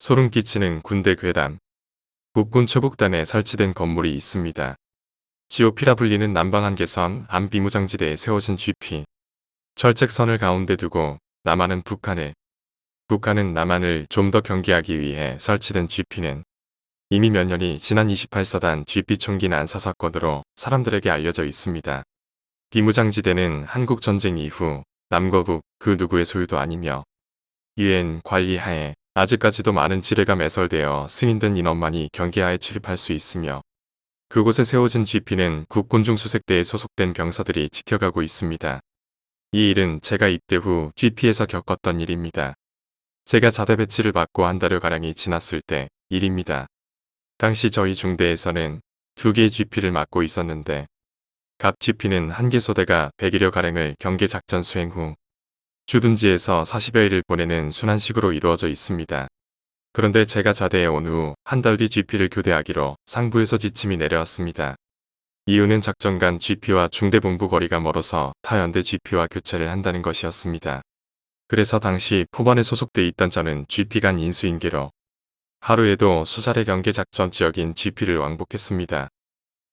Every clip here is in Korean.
소름 끼치는 군대 괴담. 국군 초북단에 설치된 건물이 있습니다. GOP라 불리는 남방한계선 안비무장지대에 세워진 GP. 철책선을 가운데 두고 남한은 북한은 남한을 좀 더 경계하기 위해 설치된 GP는 이미 몇 년이 지난 28사단 GP 총기 난사 사건으로 사람들에게 알려져 있습니다. 비무장지대는 한국전쟁 이후 남과 북 그 누구의 소유도 아니며 유엔 관리 하에 아직까지도 많은 지뢰가 매설되어 승인된 인원만이 경계하에 출입할 수 있으며 그곳에 세워진 GP는 국군중 수색대에 소속된 병사들이 지켜가고 있습니다. 이 일은 제가 입대 후 GP에서 겪었던 일입니다. 제가 자대 배치를 받고 한 달여가량이 지났을 때 일입니다. 당시 저희 중대에서는 2개의 GP를 맡고 있었는데 각 GP는 한 개 소대가 100여가량을 경계 작전 수행 후 주둔지에서 40여일을 보내는 순환식으로 이루어져 있습니다. 그런데 제가 자대에 온 후 한 달 뒤 GP를 교대하기로 상부에서 지침이 내려왔습니다. 이유는 작전 간 GP와 중대본부 거리가 멀어서 타 연대 GP와 교체를 한다는 것이었습니다. 그래서 당시 포반에 소속돼 있던 저는 GP 간 인수인계로 하루에도 수차례 경계 작전 지역인 GP를 왕복했습니다.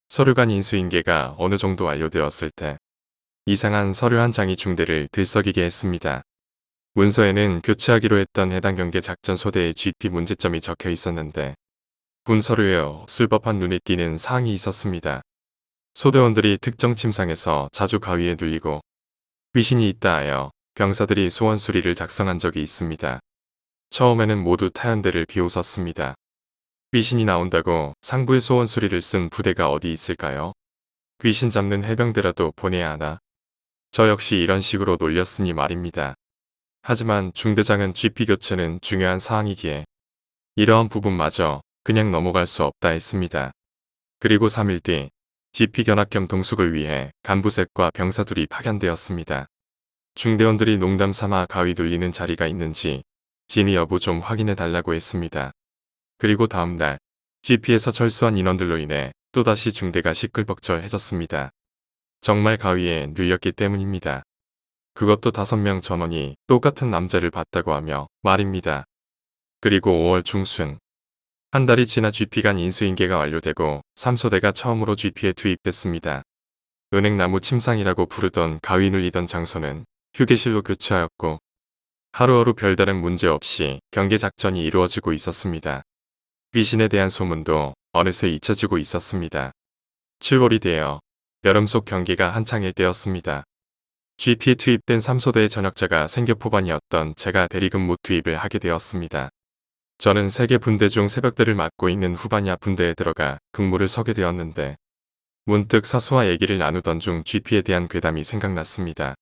서류 간 인수인계가 어느 정도 완료되었을 때 이상한 서류 한 장이 중대를 들썩이게 했습니다. 문서에는 교체하기로 했던 해당 경계 작전 소대의 GP 문제점이 적혀 있었는데 군 서류에 없을 법한 눈에 띄는 사항이 있었습니다. 소대원들이 특정 침상에서 자주 가위에 눌리고 귀신이 있다 하여 병사들이 소원 수리를 작성한 적이 있습니다. 처음에는 모두 타연대를 비웃었습니다. 귀신이 나온다고 상부에 소원 수리를 쓴 부대가 어디 있을까요? 귀신 잡는 해병대라도 보내야 하나? 저 역시 이런 식으로 놀렸으니 말입니다. 하지만 중대장은 GP 교체는 중요한 사항이기에 이러한 부분마저 그냥 넘어갈 수 없다 했습니다. 그리고 3일 뒤 GP 견학 겸 동숙을 위해 간부셋과 병사들이 파견되었습니다. 중대원들이 농담 삼아 가위 눌리는 자리가 있는지 진위 여부 좀 확인해 달라고 했습니다. 그리고 다음날 GP에서 철수한 인원들로 인해 또다시 중대가 시끌벅적해졌습니다. 정말 가위에 눌렸기 때문입니다. 그것도 5명 전원이 똑같은 남자를 봤다고 하며 말입니다. 그리고 5월 중순 한 달이 지나 GP 간 인수인계가 완료되고 3소대가 처음으로 GP에 투입됐습니다. 은행나무 침상이라고 부르던 가위 눌리던 장소는 휴게실로 교체하였고 하루하루 별다른 문제 없이 경계 작전이 이루어지고 있었습니다. 귀신에 대한 소문도 어느새 잊혀지고 있었습니다. 7월이 되어 여름 속 경계가 한창일 때였습니다. GP에 투입된 3소대의 전역자가 생교포반이었던 제가 대리근무 투입을 하게 되었습니다. 저는 3개 분대 중 새벽대를 맡고 있는 후반야 분대에 들어가 근무를 서게 되었는데 문득 사수와 얘기를 나누던 중 GP에 대한 괴담이 생각났습니다.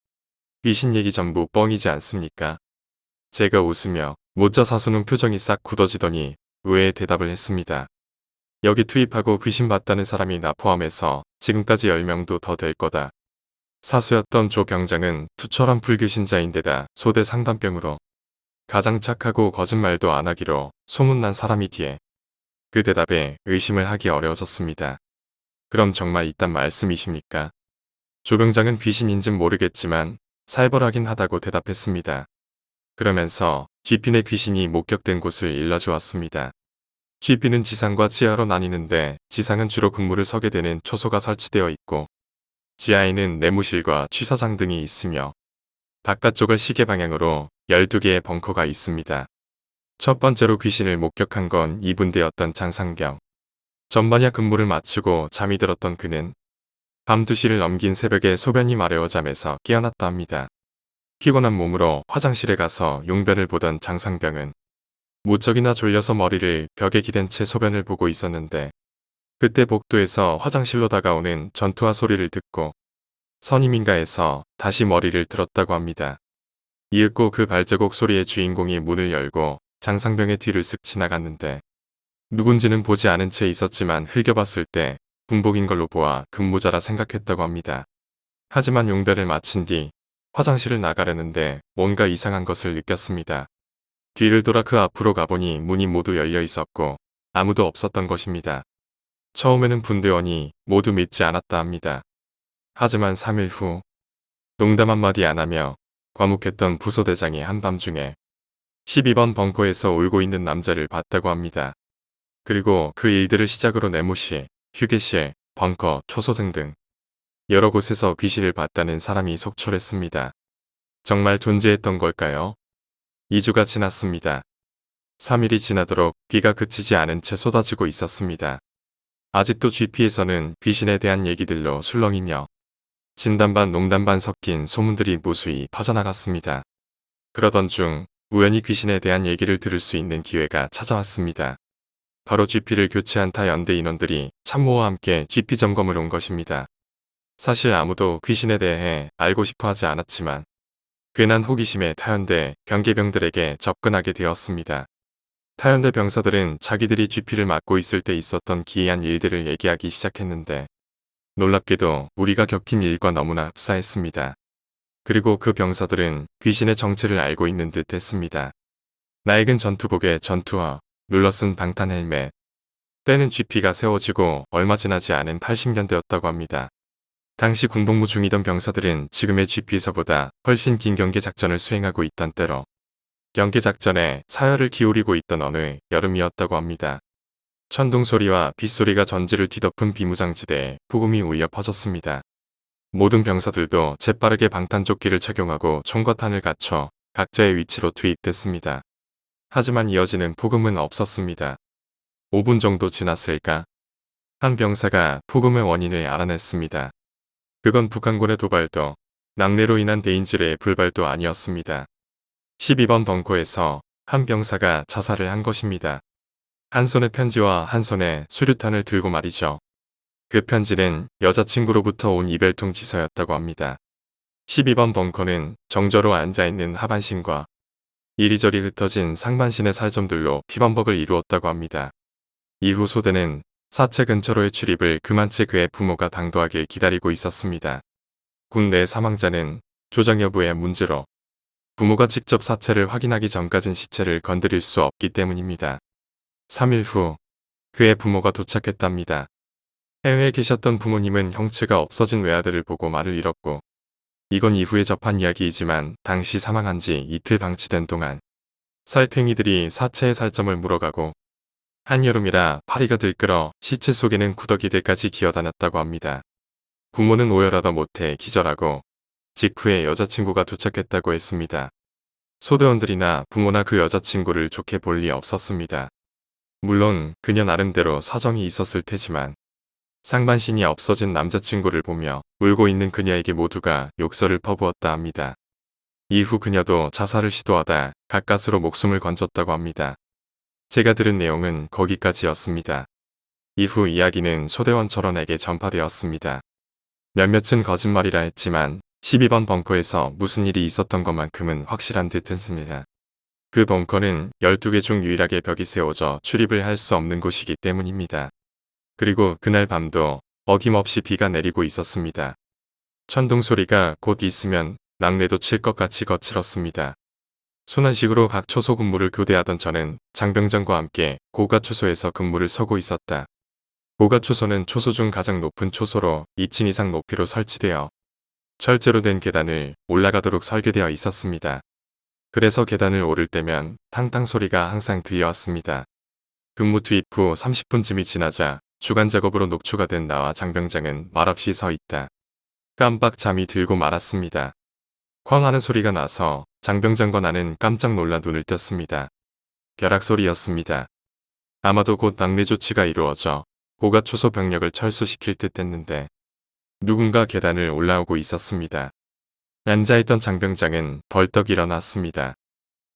귀신 얘기 전부 뻥이지 않습니까? 제가 웃으며 모짜 사수는 표정이 싹 굳어지더니 의외의 대답을 했습니다. 여기 투입하고 귀신 봤다는 사람이 나 포함해서 지금까지 10명도 더 될 거다. 사수였던 조 병장은 투철한 불교신자인데다 소대 상담병으로 가장 착하고 거짓말도 안 하기로 소문난 사람이기에 그 대답에 의심을 하기 어려워졌습니다. 그럼 정말 있단 말씀이십니까? 조 병장은 귀신인진 모르겠지만 살벌하긴 하다고 대답했습니다. 그러면서 GP 내 귀신이 목격된 곳을 일러주었습니다. GP는 지상과 지하로 나뉘는데 지상은 주로 근무를 서게 되는 초소가 설치되어 있고 지하에는 내무실과 취사장 등이 있으며 바깥쪽을 시계 방향으로 12개의 벙커가 있습니다. 첫 번째로 귀신을 목격한 건 2분대였던 장상병. 전반야 근무를 마치고 잠이 들었던 그는 밤 2시를 넘긴 새벽에 소변이 마려워 잠에서 깨어났다 합니다. 피곤한 몸으로 화장실에 가서 용변을 보던 장상병은 무척이나 졸려서 머리를 벽에 기댄 채 소변을 보고 있었는데 그때 복도에서 화장실로 다가오는 전투화 소리를 듣고 선임인가 해서 다시 머리를 들었다고 합니다. 이윽고 그 발자국 소리의 주인공이 문을 열고 장상병의 뒤를 쓱 지나갔는데 누군지는 보지 않은 채 있었지만 흘겨봤을 때 군복인 걸로 보아 근무자라 생각했다고 합니다. 하지만 용변을 마친 뒤 화장실을 나가려는데 뭔가 이상한 것을 느꼈습니다. 뒤를 돌아 그 앞으로 가보니 문이 모두 열려 있었고 아무도 없었던 것입니다. 처음에는 분대원이 모두 믿지 않았다 합니다. 하지만 3일 후 농담 한마디 안 하며 과묵했던 부소대장이 한밤중에 12번 벙커에서 울고 있는 남자를 봤다고 합니다. 그리고 그 일들을 시작으로 네모실, 휴게실, 벙커, 초소 등등 여러 곳에서 귀신을 봤다는 사람이 속출했습니다. 정말 존재했던 걸까요? 2주가 지났습니다. 3일이 지나도록 비가 그치지 않은 채 쏟아지고 있었습니다. 아직도 GP에서는 귀신에 대한 얘기들로 술렁이며 진담 반 농담 반 섞인 소문들이 무수히 퍼져나갔습니다. 그러던 중 우연히 귀신에 대한 얘기를 들을 수 있는 기회가 찾아왔습니다. 바로 GP를 교체한 타 연대 인원들이 참모와 함께 GP 점검을 온 것입니다. 사실 아무도 귀신에 대해 알고 싶어 하지 않았지만 괜한 호기심에 타연대 경계병들에게 접근하게 되었습니다. 타연대 병사들은 자기들이 GP를 맡고 있을 때 있었던 기이한 일들을 얘기하기 시작했는데 놀랍게도 우리가 겪인 일과 너무나 흡사했습니다. 그리고 그 병사들은 귀신의 정체를 알고 있는 듯 했습니다. 낡은 전투복에 전투화, 눌러쓴 방탄 헬멧. 때는 GP가 세워지고 얼마 지나지 않은 80년대였다고 합니다. 당시 군복무 중이던 병사들은 지금의 GP에서보다 훨씬 긴 경계작전을 수행하고 있던 때로 경계작전에 사열을 기울이고 있던 어느 여름이었다고 합니다. 천둥소리와 빗소리가 전지를 뒤덮은 비무장지대에 폭음이 울려 퍼졌습니다. 모든 병사들도 재빠르게 방탄조끼를 착용하고 총과 탄을 갖춰 각자의 위치로 투입됐습니다. 하지만 이어지는 폭음은 없었습니다. 5분 정도 지났을까? 한 병사가 폭음의 원인을 알아냈습니다. 그건 북한군의 도발도, 낙뢰로 인한 대인질의 불발도 아니었습니다. 12번 벙커에서 한 병사가 자살을 한 것입니다. 한 손에 편지와 한 손에 수류탄을 들고 말이죠. 그 편지는 여자친구로부터 온 이별통 지서였다고 합니다. 12번 벙커는 정저로 앉아있는 하반신과 이리저리 흩어진 상반신의 살점들로 피범벅을 이루었다고 합니다. 이후 소대는 사체 근처로의 출입을 그만 채 그의 부모가 당도하길 기다리고 있었습니다. 국내 사망자는 조정 여부의 문제로 부모가 직접 사체를 확인하기 전까진 시체를 건드릴 수 없기 때문입니다. 3일 후 그의 부모가 도착했답니다. 해외에 계셨던 부모님은 형체가 없어진 외아들을 보고 말을 잃었고 이건 이후에 접한 이야기이지만 당시 사망한 지 이틀 방치된 동안 살쾡이들이 사체의 살점을 물어가고 한여름이라 파리가 들끓어 시체 속에는 구더기들까지 기어다녔다고 합니다. 부모는 오열하다 못해 기절하고 직후에 여자친구가 도착했다고 했습니다. 소대원들이나 부모나 그 여자친구를 좋게 볼 리 없었습니다. 물론 그녀 나름대로 사정이 있었을 테지만 상반신이 없어진 남자친구를 보며 울고 있는 그녀에게 모두가 욕설을 퍼부었다 합니다. 이후 그녀도 자살을 시도하다 가까스로 목숨을 건졌다고 합니다. 제가 들은 내용은 거기까지였습니다. 이후 이야기는 소대원 철원에게 전파되었습니다. 몇몇은 거짓말이라 했지만 12번 벙커에서 무슨 일이 있었던 것만큼은 확실한 듯 했습니다. 그 벙커는 12개 중 유일하게 벽이 세워져 출입을 할 수 없는 곳이기 때문입니다. 그리고 그날 밤도 어김없이 비가 내리고 있었습니다. 천둥 소리가 곧 있으면 낙뢰도 칠 것 같이 거칠었습니다. 순환식으로 각 초소 근무를 교대하던 저는 장병장과 함께 고가초소에서 근무를 서고 있었다. 고가초소는 초소 중 가장 높은 초소로 2층 이상 높이로 설치되어 철제로 된 계단을 올라가도록 설계되어 있었습니다. 그래서 계단을 오를 때면 탕탕 소리가 항상 들려왔습니다. 근무 투입 후 30분쯤이 지나자 주간 작업으로 녹초가 된 나와 장병장은 말없이 서 있다. 깜빡 잠이 들고 말았습니다. 쾅 하는 소리가 나서 장병장과 나는 깜짝 놀라 눈을 떴습니다. 벼락 소리였습니다. 아마도 곧 낙뢰 조치가 이루어져 고가초소 병력을 철수시킬 듯 했는데 누군가 계단을 올라오고 있었습니다. 앉아있던 장병장은 벌떡 일어났습니다.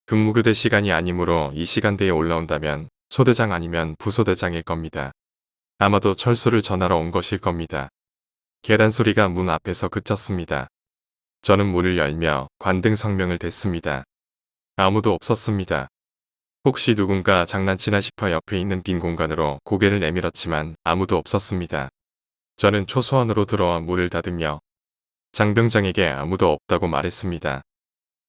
근무교대 시간이 아니므로 이 시간대에 올라온다면 소대장 아니면 부소대장일 겁니다. 아마도 철수를 전하러 온 것일 겁니다. 계단 소리가 문 앞에서 그쳤습니다. 저는 문을 열며 관등 성명을 댔습니다. 아무도 없었습니다. 혹시 누군가 장난치나 싶어 옆에 있는 빈 공간으로 고개를 내밀었지만 아무도 없었습니다. 저는 초소원으로 들어와 문을 닫으며 장병장에게 아무도 없다고 말했습니다.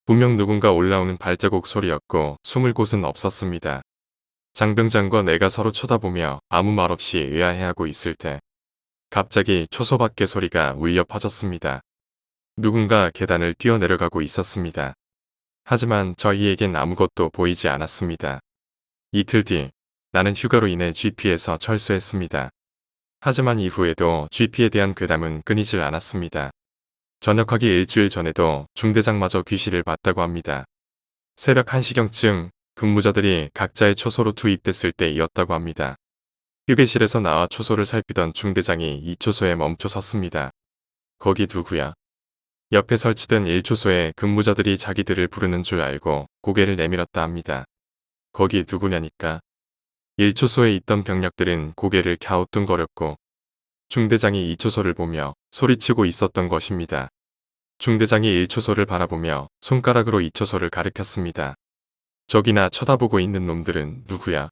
분명 누군가 올라오는 발자국 소리였고 숨을 곳은 없었습니다. 장병장과 내가 서로 쳐다보며 아무 말 없이 의아해하고 있을 때 갑자기 초소 밖의 소리가 울려 퍼졌습니다. 누군가 계단을 뛰어내려가고 있었습니다. 하지만 저희에겐 아무것도 보이지 않았습니다. 이틀 뒤 나는 휴가로 인해 GP에서 철수했습니다. 하지만 이후에도 GP에 대한 괴담은 끊이질 않았습니다. 전역하기 일주일 전에도 중대장마저 귀시를 봤다고 합니다. 새벽 1시경쯤 근무자들이 각자의 초소로 투입됐을 때이었다고 합니다. 휴게실에서 나와 초소를 살피던 중대장이 이 초소에 멈춰 섰습니다. 거기 누구야? 옆에 설치된 1초소에 근무자들이 자기들을 부르는 줄 알고 고개를 내밀었다 합니다. 거기 누구냐니까. 1초소에 있던 병력들은 고개를 갸우뚱거렸고 중대장이 2초소를 보며 소리치고 있었던 것입니다. 중대장이 1초소를 바라보며 손가락으로 2초소를 가리켰습니다. 저기나 쳐다보고 있는 놈들은 누구야?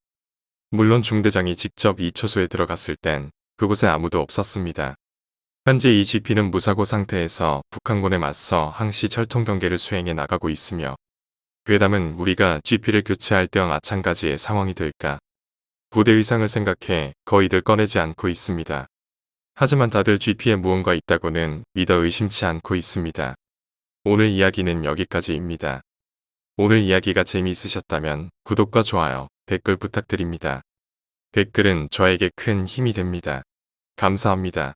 물론 중대장이 직접 2초소에 들어갔을 땐 그곳에 아무도 없었습니다. 현재 이 GP는 무사고 상태에서 북한군에 맞서 항시 철통 경계를 수행해 나가고 있으며 괴담은 우리가 GP를 교체할 때와 마찬가지의 상황이 될까. 부대 의상을 생각해 거의들 꺼내지 않고 있습니다. 하지만 다들 GP에 무언가 있다고는 믿어 의심치 않고 있습니다. 오늘 이야기는 여기까지입니다. 오늘 이야기가 재미있으셨다면 구독과 좋아요, 댓글 부탁드립니다. 댓글은 저에게 큰 힘이 됩니다. 감사합니다.